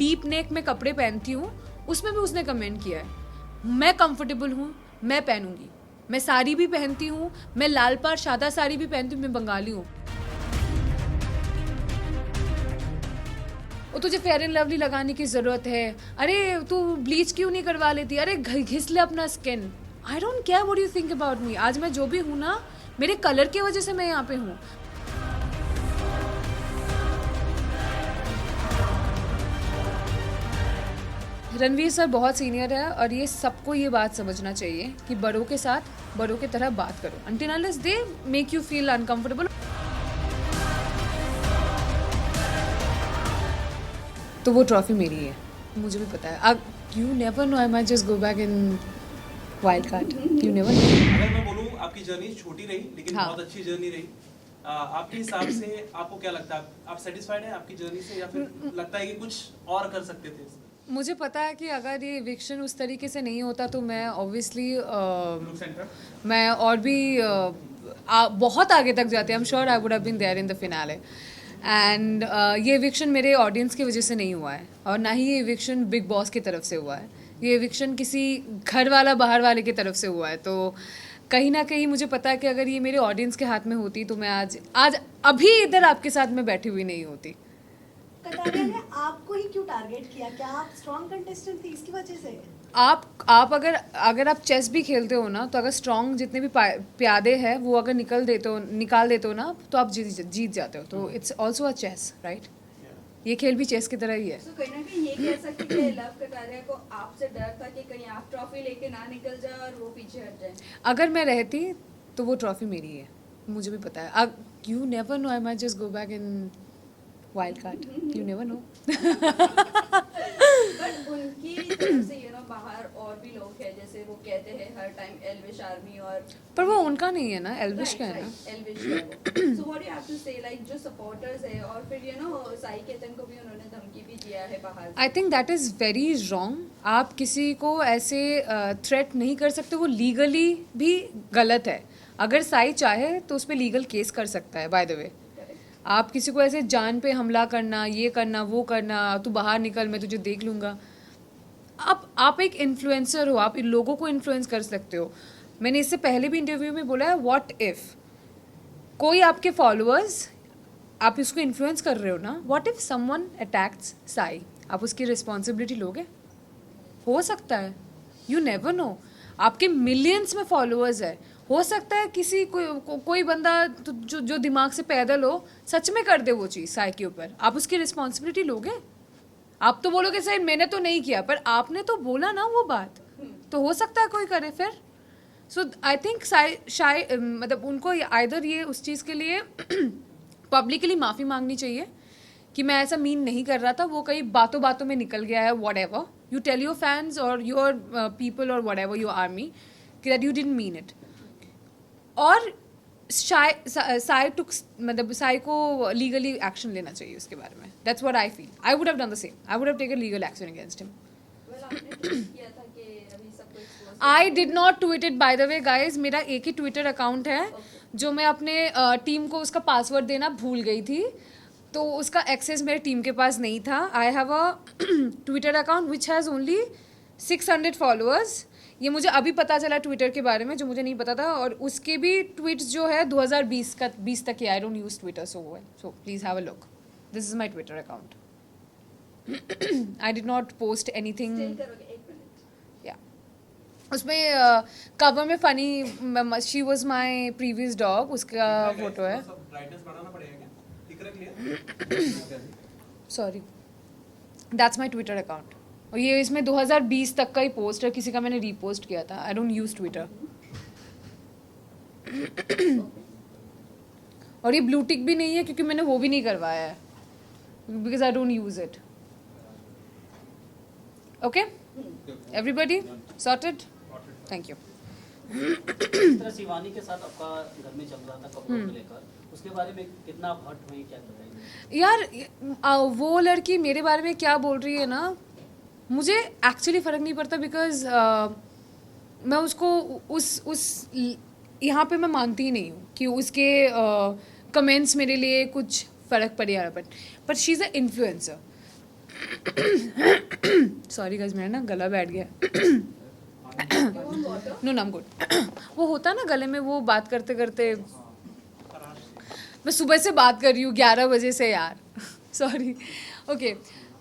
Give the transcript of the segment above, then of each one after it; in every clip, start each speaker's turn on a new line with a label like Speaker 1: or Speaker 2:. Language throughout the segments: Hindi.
Speaker 1: डीप नेक में कपड़े पहनती हूँ उसमें भी उसने कमेंट किया है। मैं कंफर्टेबल हूँ, मैं पहनूंगी। मैं साड़ी भी पहनती हूँ, मैं लाल पार सादा साड़ी भी पहनती हूँ, मैं बंगाली हूँ। और तुझे फेयर एंड लवली लगाने की ज़रूरत है, अरे तू ब्लीच क्यों नहीं करवा लेती, अरे घिस ले अपना skin. I don't care what you think about me. आज मैं जो भी हूँ ना, मेरे कलर की वजह से मैं यहाँ पे हूँ। रणवीर सर बहुत सीनियर है और ये सबको ये बात समझना चाहिए कि बड़ों के साथ बड़ों की तरह बात करो, until unless they make you feel uncomfortable. तो वो ट्रॉफी मेरी है, मुझे भी पता है। अब you never know, I might just go back in wild card, you never know.
Speaker 2: अगर मैं बोलूँ आपकी जर्नी छोटी रही लेकिन
Speaker 1: हाँ।
Speaker 2: बहुत अच्छी जर्नी रही, आपके हिसाब से आपको क्या लगता है, आप सेटिस्फाइड हैं आपकी जर्नी से या फिर लगता है कि कुछ और कर सकते थे?
Speaker 1: मुझे पता है कि अगर ये इविक्शन उस तरीके से नहीं होता तो मैं ऑब्वियसली मैं और भी बहुत आगे तक जाती। I am sure I would have been there in the finale. And ये इविक्शन मेरे ऑडियंस की वजह से नहीं हुआ है और ना ही ये इविक्शन बिग बॉस की तरफ से हुआ है। ये इविक्शन किसी घर वाला बाहर वाले की तरफ से हुआ है। तो कहीं ना कहीं मुझे पता है कि अगर ये मेरे ऑडियंस के हाथ में होती तो मैं आज अभी इधर आपके साथ में बैठी हुई नहीं होती।
Speaker 3: कटारिया ने आपको ही क्यों टारगेट किया? क्या आप स्ट्रॉन्ग कंटेस्टेंट थी इसकी वजह से?
Speaker 1: आप अगर आप चेस भी खेलते हो ना, तो अगर स्ट्रॉन्ग जितने भी प्यादे हैं वो अगर निकाल देते हो ना, तो आप जीत जाते हो। तो it's also a chase, right? ये खेल भी चेस की तरह ही है।
Speaker 4: तो कहीं ना कहीं ये कह सकते हैं कि लव कटारिया को आपसे डर था कि कहीं आप ट्रॉफी लेके ना निकल जाए और वो पीछे हट जाए।
Speaker 1: अगर मैं रहती तो वो ट्रॉफी मेरी है, मुझे भी पता है। अब you never know, I might just go back in wild card, you never know.
Speaker 4: But उनकी तरफ से बाहर और भी लोग हैं, जैसे वो कहते हैं हर टाइम एल्विश आर्मी, और
Speaker 1: पर वो उनका नहीं है ना, एल्विश का है ना।
Speaker 4: Elvish so what you have to say, like जो सपोर्टर्स है, और फिर साई केतन को भी उन्होंने धमकी भी दिया है बाहर।
Speaker 1: I think that is very wrong. आप किसी को ऐसे थ्रेट नहीं कर सकते, वो लीगली भी गलत है। अगर साई चाहे तो उस पर लीगल केस कर सकता है। बाय द वे, आप किसी को ऐसे जान पे हमला करना, ये करना, वो करना, तू बाहर निकल मैं तुझे देख लूँगा। आप एक इन्फ्लुएंसर हो, आप इन लोगों को इन्फ्लुएंस कर सकते हो। मैंने इससे पहले भी इंटरव्यू में बोला है, व्हाट इफ़ कोई आपके फॉलोअर्स, आप इसको इन्फ्लुएंस कर रहे हो ना, what if someone attacks Sai, आप उसकी रिस्पॉन्सिबिलिटी लोगे? हो सकता है, यू नेवर नो। आपके मिलियंस में फॉलोअर्स है, हो सकता है किसी कोई बंदा जो दिमाग से पैदल हो सच में कर दे वो चीज़ साई के ऊपर। आप उसकी रिस्पॉन्सिबिलिटी लोगे? आप तो बोलोगे सर मैंने तो नहीं किया, पर आपने तो बोला ना वो बात, तो हो सकता है कोई करे फिर। सो आई थिंक मतलब उनको आइदर ये उस चीज़ के लिए पब्लिकली माफ़ी मांगनी चाहिए कि मैं ऐसा मीन नहीं कर रहा था, वो कई बातों बातों में निकल गया है। Whatever you tell your fans और योर पीपल और whatever your army that you didn't mean it. और साई मतलब साई को लीगली एक्शन लेना चाहिए उसके बारे में। That's what I feel. I would have done the same, I would have taken legal action against him. I did not tweet it by the way guys. मेरा एक ही ट्विटर अकाउंट है जो मैं अपने टीम को उसका पासवर्ड देना भूल गई थी, तो उसका एक्सेस मेरे टीम के पास नहीं था। I have a Twitter account which has only 600 followers. ये मुझे अभी पता चला ट्विटर के बारे में, जो मुझे नहीं पता था। और उसके भी ट्वीट्स जो है 2020 तक के। I don't use Twitter so well, so please have a look. This is my Twitter account. I did not post anything. या उसमें कवर में funny she was my previous dog, उसका फोटो है। Sorry, that's my Twitter account. और ये इसमें 2020 तक का ही पोस्ट है, किसी का मैंने रीपोस्ट किया था। I don't use Twitter. और ये ब्लू टिक भी नहीं है क्योंकि मैंने वो भी नहीं करवाया है, because I don't use it. Okay, everybody sorted? Thank you.
Speaker 5: जिस तरह शिवानी के साथ आपका घर में चल रहा था कपड़ों को लेकर, उसके बारे में कितना आप हर्ट हुई, क्या बताएंगे?
Speaker 1: यार वो लड़की मेरे बारे में क्या बोल रही है ना, मुझे एक्चुअली फ़र्क नहीं पड़ता, बिकॉज मैं उसको उस यहाँ पे मैं मानती ही नहीं हूँ कि उसके कमेंट्स मेरे लिए कुछ फ़र्क पड़े। But she is a influencer. Sorry guys, मेरा ना गला बैठ गया।
Speaker 4: You want water?
Speaker 1: नो नाम गुड। वो होता है ना गले में, वो बात करते करते, मैं सुबह से बात कर रही हूँ 11 बजे से यार। सॉरी। ओके,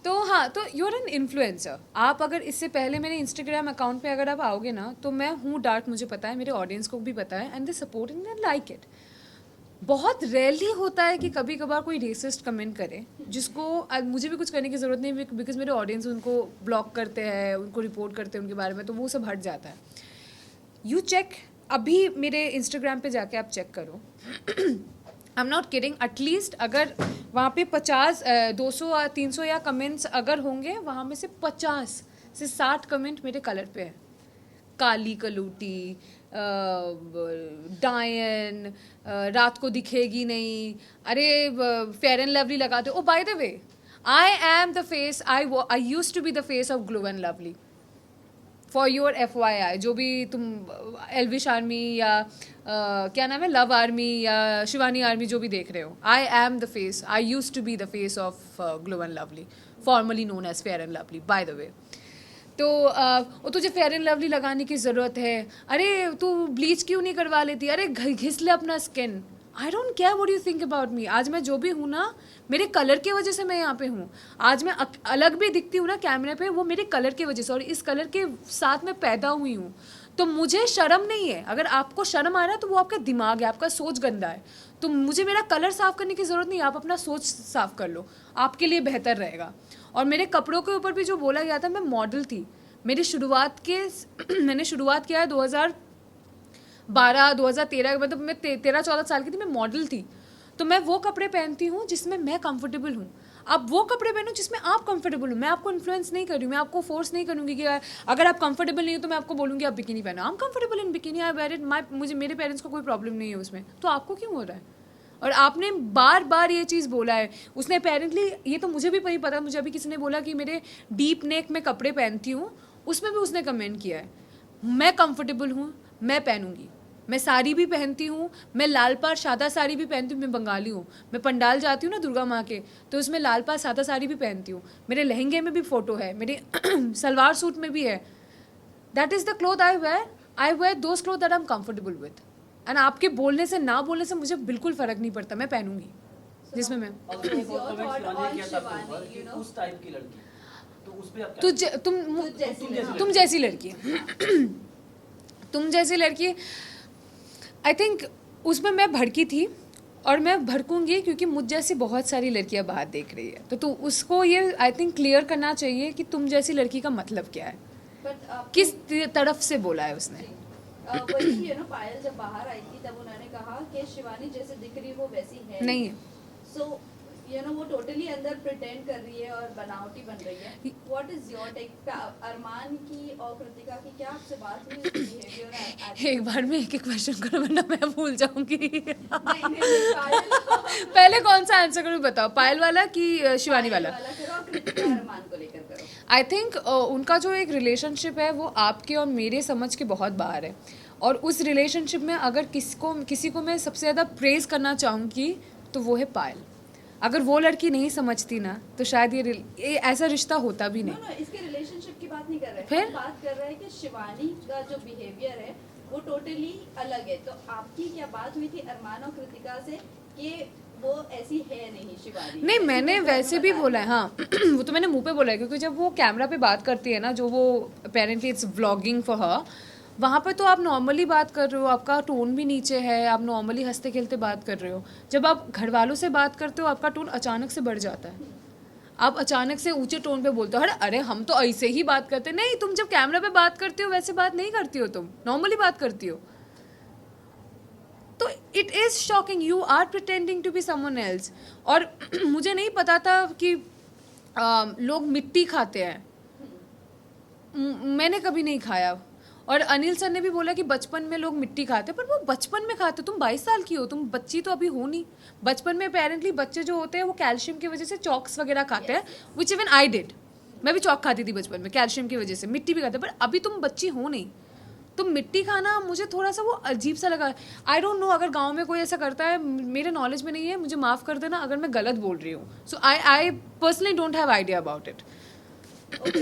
Speaker 1: तो हाँ, तो यू आर एन इन्फ्लुएंसर। आप अगर इससे पहले मेरे इंस्टाग्राम अकाउंट पे अगर आप आओगे ना, तो मैं हूँ डार्क, मुझे पता है, मेरे ऑडियंस को भी पता है, and they support and like it. बहुत रेयरली होता है कि कभी कभार कोई रेसिस्ट कमेंट करे, जिसको मुझे भी कुछ करने की ज़रूरत नहीं, बिकॉज मेरे ऑडियंस उनको ब्लॉक करते हैं, उनको रिपोर्ट करते हैं उनके बारे में, तो वो सब हट जाता है। यू चेक, अभी मेरे इंस्टाग्राम पे जाके आप चेक करो। I am not kidding, at least अगर वहाँ पे 50, 200, 300 या कमेंट्स अगर होंगे, वहाँ में से 50 से 60 कमेंट मेरे कलर पे है। काली कलूटी, डायन, रात को दिखेगी नहीं, अरे फेयर एंड लवली लगाते हो। Oh by the way, I am the face, I used to be the face of glow and Lovely. For your FYI, जो भी तुम एल्विश आर्मी या क्या नाम है, लव आर्मी या शिवानी आर्मी जो भी देख रहे हो, I am the face, I used to be the face of glow and lovely, formerly known as fair and lovely, by the way. तो वो तुझे फेयर एंड लवली लगाने की ज़रूरत है, अरे तू ब्लीच क्यों नहीं करवा लेती, अरे घिस ले अपना skin. I don't care what you think about me. आज मैं जो भी हूँ ना, मेरे कलर की वजह से मैं यहाँ पे हूँ। आज मैं अलग भी दिखती हूँ ना कैमरे पे, वो मेरे कलर की वजह से, और इस कलर के साथ मैं पैदा हुई हूँ। तो मुझे शर्म नहीं है। अगर आपको शर्म आ रहा है तो वो आपका दिमाग है, आपका सोच गंदा है। तो मुझे मेरा कलर साफ़ करने की ज़रूरत नहीं, आप अपना सोच साफ़ कर लो, आपके लिए बेहतर रहेगा। और मेरे कपड़ों के ऊपर भी जो बोला गया था, मैं मॉडल थी। मेरी शुरुआत के मैंने शुरुआत किया है 2012, 2013, मतलब मैं 13-14 साल की थी, मैं मॉडल थी। तो मैं वो कपड़े पहनती हूँ जिसमें मैं कंफर्टेबल हूँ। आप वो कपड़े पहनो जिसमें आप कंफर्टेबल हो। मैं आपको इन्फ्लुएंस नहीं कर रही हूँ, मैं आपको फोर्स नहीं करूँगी कि अगर आप कंफर्टेबल नहीं हो तो मैं आपको बोलूँगी आप बिकिनी पहनो। I am comfortable in bikini, I wear it, मुझे, मेरे पेरेंट्स को कोई प्रॉब्लम नहीं है उसमें, तो आपको क्यों हो रहा है? और आपने बार बार ये चीज़ बोला है। उसने अपेरेंटली, ये तो मुझे भी नहीं पता, मुझे अभी किसी ने बोला कि मेरे डीप नेक में कपड़े पहनती हूँ, उसमें भी उसने कमेंट किया है। मैं कंफर्टेबल हूँ, मैं पहनूंगी। मैं साड़ी भी पहनती हूँ, मैं लाल पार सादा साड़ी भी पहनती हूँ, मैं बंगाली हूँ। मैं पंडाल जाती हूँ ना दुर्गा माँ के, तो उसमें लाल पार सादा साड़ी भी पहनती हूँ। मेरे लहंगे में भी फ़ोटो है, मेरे सलवार सूट में भी है। That is the cloth I wear those cloth that I am comfortable with. And आपके बोलने से ना बोलने से मुझे बिल्कुल फ़र्क नहीं पड़ता, मैं पहनूंगी जिसमें मैं।
Speaker 5: और एक और कमेंट शिवानी ने किया था आपके ऊपर कि उस टाइप की लड़की, तो उस पे आप क्या
Speaker 1: तुम जैसी लड़की तुम जैसी लड़की, आई थिंक उसमें मैं भड़की थी और मैं भड़कूंगी, क्योंकि मुझ जैसी बहुत सारी लड़कियां बाहर देख रही है। तो उसको ये आई थिंक क्लियर करना चाहिए कि तुम जैसी लड़की का मतलब क्या है, किस तरफ से बोला है उसने।
Speaker 4: वही पायल जब बाहर आई थी तब उन्होंने कहा कि शिवानी जैसे दिख रही वो वैसी है
Speaker 1: नहीं है।
Speaker 4: सो वो टोटली अंदर प्रिटेंड कर रही है और बनावटी बन रही है। What is your take? Arman की और कृतिका की क्या आपसे बात हुई उसकी बिहेवियर?
Speaker 1: एक बार में एक क्वेश्चन करो वरना मैं भूल जाऊंगी।
Speaker 4: नहीं,
Speaker 1: पहले कौन सा आंसर करूँ बताओ, पायल वाला कि शिवानी वाला?
Speaker 4: करो और कृतिका अरमान को लेकर करो।
Speaker 1: आई थिंक उनका जो एक रिलेशनशिप है वो आपके और मेरे समझ के बहुत बाहर है। और उस रिलेशनशिप में अगर किसी को मैं सबसे ज़्यादा प्रेज़ करना चाहूँगी तो वो है पायल। अगर वो लड़की नहीं समझती ना तो शायद ये ऐसा रिश्ता होता भी नहीं।
Speaker 4: no, इसके रिलेशनशिप की बात नहीं कर रहे,
Speaker 1: फिर
Speaker 4: हम बात कर रहे हैं कि शिवानी का जो बिहेवियर है वो टोटली अलग है। तो आपकी क्या बात हुई थी अरमान और कृतिका से कि वो ऐसी है नहीं शिवानी?
Speaker 1: नहीं, मैंने वैसे भी बोला है, हाँ। वो तो मैंने मुंह पे बोला है, क्योंकि जब वो कैमरा पे बात करती है ना, जो वो apparently it's vlogging for her, वहाँ पे तो आप नॉर्मली बात कर रहे हो, आपका टोन भी नीचे है, आप नॉर्मली हंसते खेलते बात कर रहे हो। जब आप घर वालों से बात करते हो आपका टोन अचानक से बढ़ जाता है, आप अचानक से ऊंचे टोन पे बोलते हो, अरे हम तो ऐसे ही बात करते। नहीं, तुम जब कैमरा पे बात करते हो वैसे बात नहीं करती हो, तुम नॉर्मली बात करती हो। तो it is shocking, you are pretending to be someone else. और मुझे नहीं पता था कि लोग मिट्टी खाते हैं, मैंने कभी नहीं खाया। और अनिल सर ने भी बोला कि बचपन में लोग मिट्टी खाते हैं, पर वो बचपन में खाते, तुम 22 साल की हो, तुम बच्ची तो अभी हो नहीं। बचपन में अपेरेंटली बच्चे जो होते हैं वो कैल्शियम की वजह से चॉक्स वगैरह खाते हैं, विच इवन आई डिड। मैं भी चॉक खाती थी बचपन में कैल्शियम की वजह से, मिट्टी भी खाते, पर अभी तुम बच्ची हो नहीं, तो मिट्टी खाना मुझे थोड़ा सा वो अजीब सा लगा. आई डोंट नो अगर गांव में कोई ऐसा करता है, मेरे नॉलेज में नहीं है, मुझे माफ़ कर देना अगर मैं गलत बोल रही हूँ. So I personally don't have idea about it.
Speaker 4: Okay,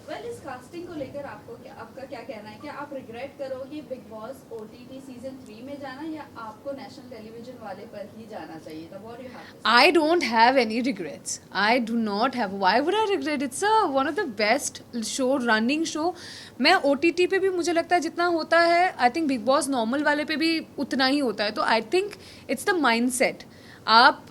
Speaker 4: well इस कास्टिंग को लेकर आपका क्या कहना है? क्या आप रिग्रेट करोगे बिग बॉस OTT सीजन 3 में जाना, या आपको नेशनल टेलीविजन वाले पर ही जाना चाहिए था? What do you have?
Speaker 1: I don't have any regrets. I do not have. Why would I regret? It's one of the best show, running show. मैं OTT पे भी मुझे लगता है जितना होता है, I think big boss normal वाले पे भी उतना ही होता है. तो I think it's the mindset. आप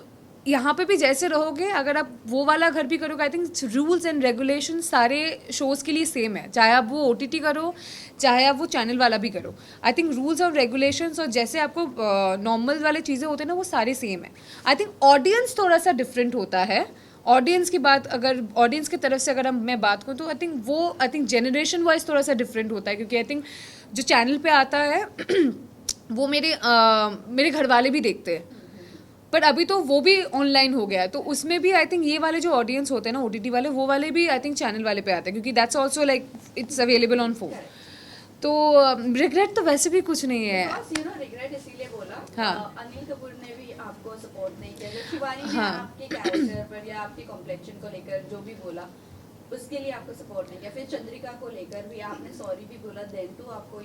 Speaker 1: यहाँ पे भी जैसे रहोगे, अगर आप वो वाला घर भी करोगे, I think rules and regulation सारे शोज़ के लिए सेम है, चाहे आप वो OTT करो, चाहे आप वो चैनल वाला भी करो. आई थिंक रूल्स और रेगुलेशंस और जैसे आपको नॉर्मल वाले चीज़ें होते हैं ना, वो सारे सेम है. आई थिंक ऑडियंस थोड़ा सा डिफरेंट होता है. ऑडियंस की बात, अगर ऑडियंस की तरफ से अगर मैं बात करूँ, तो आई थिंक जनरेशन वाइज थोड़ा सा डिफरेंट होता है, क्योंकि आई थिंक जो चैनल पे आता है वो मेरे घर वाले भी देखते हैं, बट अभी तो वो भी ऑनलाइन हो गया है. तो उसमें भी आई थिंक ये वाले जो ऑडियंस होते हैं ना OTT वाले, वो वाले भी आई थिंक चैनल वाले पे आते हैं, क्योंकि that's also like it's available on phone. तो रिग्रेट तो वैसे भी कुछ नहीं है.
Speaker 4: रिग्रेट इसीलिए बोला,
Speaker 1: हाँ.
Speaker 4: अनिल कपूर ने भी आपको सपोर्ट नहीं किया. जब शिवानी ने
Speaker 1: हाँ.
Speaker 4: आपके कैरेक्टर पर या आपके कॉम्प्लेक्शन को लेकर जो भी बोला, उसके लिए आपको सपोर्ट नहीं किया. फिर चंद्रिका को लेकर भी आपने सॉरी भी बोला, देन तो आपको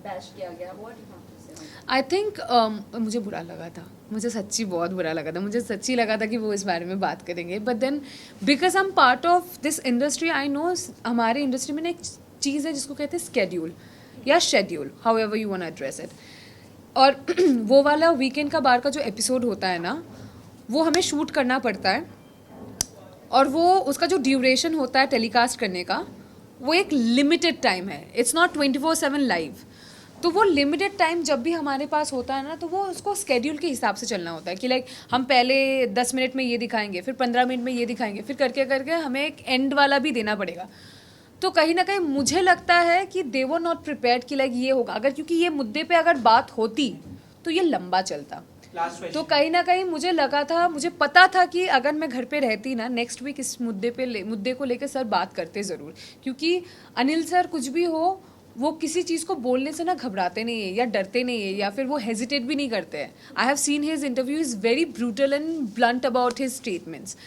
Speaker 4: बैश किया गया. व्हाट यू हैव टू से?
Speaker 1: आई थिंक मुझे बुरा लगा था, मुझे सच्ची बहुत बुरा लगा था. मुझे सच्ची लगा था कि वो इस बारे में बात करेंगे, but then because I am part of this industry, I know हमारे इंडस्ट्री में ना एक चीज़ है जिसको कहते हैं स्केड्यूल या schedule, however you want to address it. और वो वाला वीकेंड का बार का जो एपिसोड होता है ना, वो हमें शूट करना पड़ता है, और वो उसका जो ड्यूरेशन होता है टेलीकास्ट करने का, वो एक लिमिटेड टाइम है. It's not 24/7 live. तो वो लिमिटेड टाइम जब भी हमारे पास होता है ना, तो वो उसको स्केड्यूल के हिसाब से चलना होता है कि लाइक हम पहले 10 मिनट में ये दिखाएंगे, फिर 15 मिनट में ये दिखाएंगे, फिर करके करके हमें एक एंड वाला भी देना पड़ेगा. तो कहीं ना कहीं मुझे लगता है कि दे वर नॉट प्रिपेयर्ड कि लाइक ये होगा. अगर क्योंकि ये मुद्दे पे अगर बात होती तो ये लंबा चलता. तो कहीं ना कहीं मुझे लगा था, मुझे पता था कि अगर मैं घर पे रहती ना, नेक्स्ट वीक इस मुद्दे को लेकर सर बात करते ज़रूर, क्योंकि अनिल सर कुछ भी हो, वो किसी चीज़ को बोलने से ना घबराते नहीं है या डरते नहीं है, या फिर वो हेजिटेट भी नहीं करते हैं. I have seen his interview, is very brutal and blunt about his statements.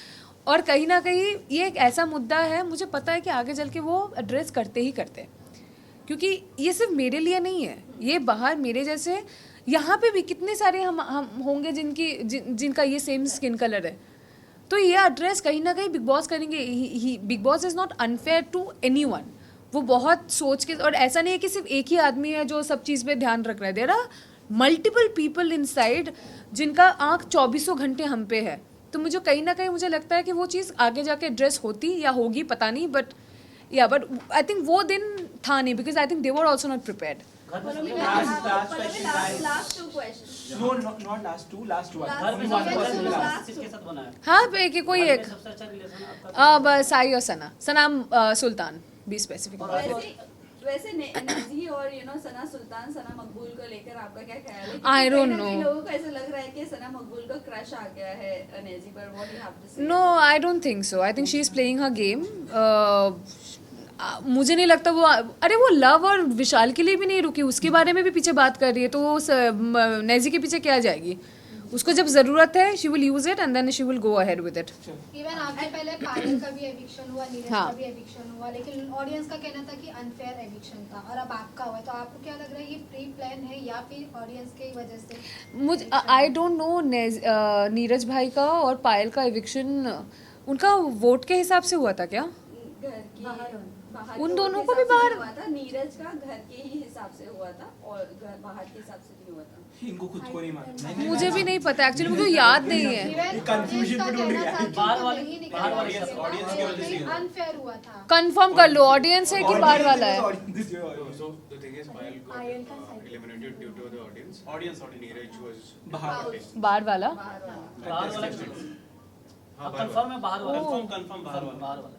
Speaker 1: और कहीं ना कहीं ये एक ऐसा मुद्दा है, मुझे पता है कि आगे चल के वो एड्रेस करते ही करते हैं, क्योंकि ये सिर्फ मेरे लिए नहीं है, ये बाहर मेरे जैसे यहाँ पे भी कितने सारे हम होंगे जिनका ये सेम स्किन कलर है. तो ये एड्रेस कहीं ना कहीं बिग बॉस करेंगे. Bigg Boss is not unfair to anyone. वो बहुत सोच के, और ऐसा नहीं है कि सिर्फ एक ही आदमी है जो सब चीज़ पे ध्यान रख रहा है. There are multiple people inside जिनका आँख 24 घंटे हम पे है. तो मुझे कहीं ना कहीं मुझे लगता है कि वो चीज़ आगे जाके एड्रेस होती या होगी, पता नहीं, बट आई थिंक वो दिन था नहीं, because I think they were also not prepared.
Speaker 4: Last 2 question.
Speaker 2: No, not last two, last one.
Speaker 5: घर में
Speaker 2: One person
Speaker 5: सबसे
Speaker 2: last.
Speaker 5: किसके साथ बना है?
Speaker 1: हाँ, कि कोई एक
Speaker 5: सबसे अच्छा रिलेशन आपका
Speaker 1: साई और सनाम सुल्तान, बी स्पेसिफिक.
Speaker 4: वैसे नेजी और सना सुल्तान, सना मकबूल को लेकर आपका क्या ख्याल है?
Speaker 1: I don't
Speaker 4: कहीं ना कहीं
Speaker 1: know.
Speaker 4: लोगों को ऐसा लग रहा है कि सना मकबूल को क्रश आ गया है नेजी पर. What you have to say?
Speaker 1: No, I don't think so. I think she is playing her game. मुझे नहीं लगता वो, अरे वो लव और विशाल के लिए भी नहीं रुकी, उसके बारे में भी पीछे बात कर रही है, तो वो नेजी के पीछे क्या जाएगी? उसको जब ज़रूरत है she will use it and then she will go ahead with it.
Speaker 6: Even आपके पहले पायल का भी एविक्शन हुआ, नीरज
Speaker 1: हाँ.
Speaker 6: का भी एविक्शन हुआ, लेकिन ऑडियंस का कहना था कि अनफेयर एविक्शन था, और अब आपका हुआ. तो आपको क्या लग रहा है, ये प्री प्लान है या फिर ऑडियंस की वजह से?
Speaker 1: मुझे आई डोंट नो नीरज भाई का और पायल का एविक्शन उनका वोट के हिसाब से हुआ था क्या?
Speaker 4: घर की बाहर
Speaker 1: उन
Speaker 4: के
Speaker 1: दोनों
Speaker 4: वोट
Speaker 1: को
Speaker 4: के
Speaker 1: भी
Speaker 4: हिसाब से
Speaker 1: बाहर-
Speaker 4: हुआ था. नीरज का घर के ही हिसाब से हुआ था और घर बाहर के हिसाब से नहीं हुआ था.
Speaker 2: इनको खुद को नहीं मालूम.
Speaker 1: मुझे भी नहीं पता एक्चुअली, मुझे याद नहीं है.
Speaker 6: इवन
Speaker 2: confusion
Speaker 6: ऑडियंस का
Speaker 2: में ढूंढ
Speaker 6: कहना
Speaker 2: गया.
Speaker 6: था कि
Speaker 5: बाहर
Speaker 6: वो
Speaker 5: वाले-
Speaker 6: नहीं निकल
Speaker 5: बाहर वाले
Speaker 6: रहा
Speaker 5: सब-
Speaker 6: था,
Speaker 2: audience की वजह से
Speaker 6: लेकिन
Speaker 2: हुआ।
Speaker 6: अनफेयर हुआ था.
Speaker 1: कंफर्म कर लो, ऑडियंस है कि बाहर वाला है.
Speaker 7: So the thing is, Payal got eliminated due to the audience.
Speaker 2: Audience.
Speaker 7: Neeraj was
Speaker 2: बाहर.
Speaker 1: बाहर वाला.
Speaker 5: बाहर वाला
Speaker 7: हाँ,
Speaker 5: अब कंफर्म है बाहर वाला.
Speaker 2: Confirm बाहर वाला.
Speaker 5: बाहर वाला.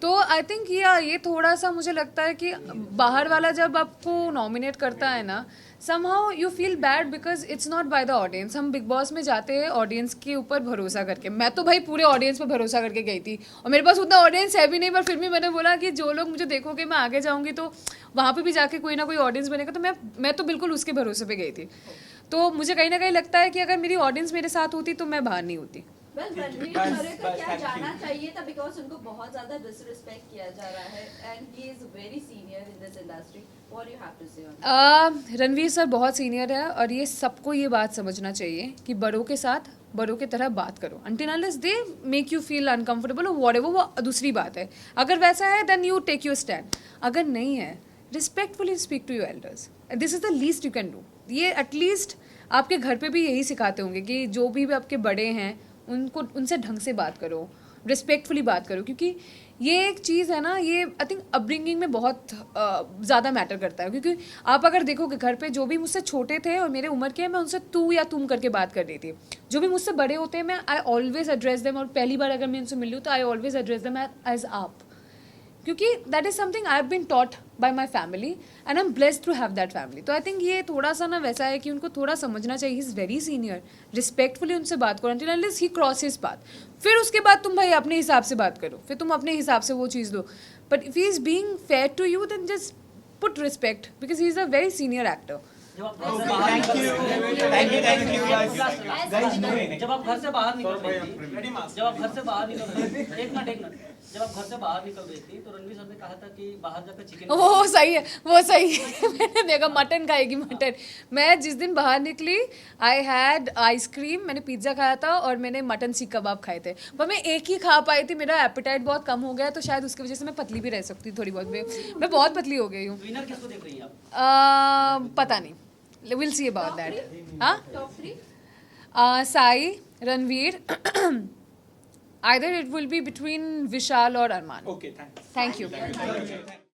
Speaker 1: तो आई थिंक ये थोड़ा सा मुझे लगता है कि बाहर वाला जब आपको नॉमिनेट करता है ना, somehow you feel bad because it's not by the audience. हम बिग बॉस में जाते हैं ऑडियंस के ऊपर भरोसा करके. मैं तो भाई पूरे ऑडियंस पे भरोसा करके गई थी और मेरे पास उतना ऑडियंस है भी नहीं, पर फिर भी मैंने बोला कि जो लोग मुझे देखोगे मैं आगे जाऊंगी तो वहाँ पे भी जाके कोई ना कोई ऑडियंस बनेगा. तो मैं तो बिल्कुल उसके भरोसे पे गई थी. तो मुझे कहीं ना कहीं लगता है कि अगर मेरी ऑडियंस मेरे साथ होती तो मैं बाहर नहीं होती.
Speaker 4: Well, रणवीर सर को क्या जाना चाहिए था, बिकॉज उनको बहुत ज्यादा डिसरिस्पेक्ट किया जा रहा है and he is very senior in this industry. What you have to say on?
Speaker 1: Ranveer sir बहुत सीनियर है और ये सबको ये बात समझना चाहिए कि बड़ों के साथ बड़ों की तरह बात करो. Until unless they make you feel uncomfortable और व्हाटएवर, वो दूसरी बात है. अगर वैसा है then you take your stand. अगर नहीं है, respectfully speak to your elders. This is the least you can do. ये एटलीस्ट आपके घर पे भी यही सिखाते होंगे कि जो भी आपके बड़े हैं उनसे ढंग से बात करो, रिस्पेक्टफुली बात करो. क्योंकि ये एक चीज़ है ना, ये आई थिंक अपब्रिंगिंग में बहुत ज़्यादा मैटर करता है. क्योंकि आप अगर देखोगे घर पे जो भी मुझसे छोटे थे और मेरे उम्र के हैं, मैं उनसे तू या तुम करके बात कर रही थी. जो भी मुझसे बड़े होते हैं मैं आई ऑलवेज एड्रेस देम, और पहली बार अगर मैं उनसे मिलूँ तो I always address them as आप. क्योंकि that is something I have been taught by my family and I am blessed to have that family. तो आई थिंक ये थोड़ा सा ना वैसा है कि उनको थोड़ा समझना चाहिए. He is very senior. Respectfully उनसे बात करो until unless ही क्रॉस हिज पाथ. फिर उसके बाद तुम भाई अपने हिसाब से बात करो, फिर तुम अपने हिसाब से वो चीज़ दो. But if he is being fair to you then just put respect because he is a very senior actor.
Speaker 5: जब आप घर से बाहर निकल जब आप घर से बाहर निकल रही थी जब आप घर से बाहर निकल रही थी एक मिनट जब आप घर से बाहर निकल रही थी तो रणवीर सर ने कहा था कि बाहर जाकर चिकन.
Speaker 1: वो सही है, वो सही है. मैंने देखा मटन खाएगी मटन. मैं जिस दिन बाहर निकली आई हैड आइसक्रीम, मैंने पिज्ज़ा खाया था और मैंने मटन सीख कबाब खाए थे. पर मैं एक ही खा पाई थी. मेरा एपेटाइट बहुत कम हो गया तो शायद उसकी वजह से मैं पतली भी रह सकती थोड़ी बहुत. मैं बहुत पतली हो गई हूँ.
Speaker 5: विनर किसको देख रही हैं आप?
Speaker 1: पता नहीं. We'll see about that. Huh?
Speaker 4: Top 3?
Speaker 1: Sai, Ranveer. Either it will be between Vishal or Arman.
Speaker 2: Okay, thanks.
Speaker 1: Thank you.